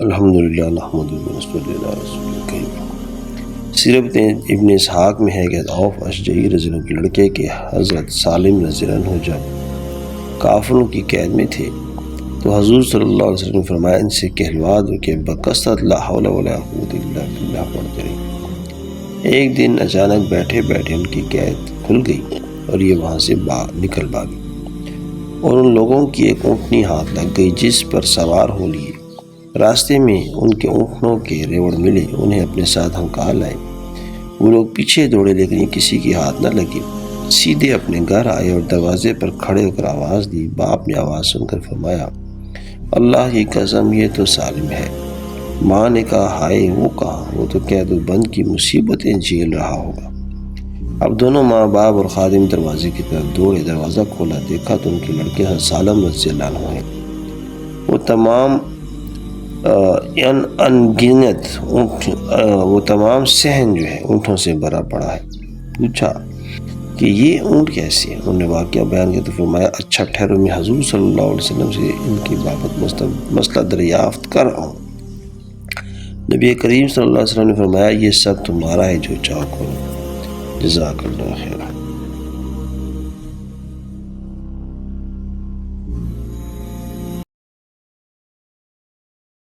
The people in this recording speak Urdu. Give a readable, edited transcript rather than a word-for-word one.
الحمدللہ نحمدہ و نصلی علی رسول الکریم۔ سیرت ابن اسحاق میں ہے کہ عوف اشجعی رضی اللہ عنہ کے لڑکے کے حضرت سالم رضی اللہ عنہ جب کافروں کی قید میں تھے تو حضور صلی اللہ علیہ وسلم نے فرمایا ان سے کہلوا دو کہ بکثرت لا حول ولا قوت الا باللہ پڑھتے رہیں۔ ایک دن اچانک بیٹھے بیٹھے ان کی قید کھل گئی اور یہ وہاں سے نکل بھاگے اور ان لوگوں کی ایک اونٹنی ہاتھ لگ گئی جس پر سوار ہو لیے۔ راستے میں ان کے اونٹنوں کے ریوڑ ملے، انہیں اپنے ساتھ ہنکا لائے۔ وہ لوگ پیچھے دوڑے لیکن یہ کسی کے ہاتھ نہ لگے، سیدھے اپنے گھر آئے اور دروازے پر کھڑے ہو کر آواز دی۔ باپ نے آواز سن کر فرمایا اللہ کی قسم یہ تو سالم ہے۔ ماں نے کہا ہائے وہ کہاں؟ وہ تو قید و بند کی مصیبتیں جھیل رہا ہوگا۔ اب دونوں ماں باپ اور خادم دروازے کی طرف دوڑے، دروازہ کھولا، دیکھا تو ان کے لڑکے حضرت سالم رضی اللہ عنہ ہیں۔ وہ تمام صحن جو ہے اونٹوں سے بھرا پڑا ہے۔ پوچھا کہ یہ اونٹ کیسے ہیں؟ انہوں نے واقعہ بیان کیا تو فرمایا اچھا ٹھہرو میں حضور صلی اللہ علیہ وسلم سے ان کی بابت مسئلہ دریافت کر رہا ہوں۔ نبی کریم صلی اللہ علیہ وسلم نے فرمایا یہ سب تمہارا ہے، جو چاہو کرو، جزاک اللہ خیر۔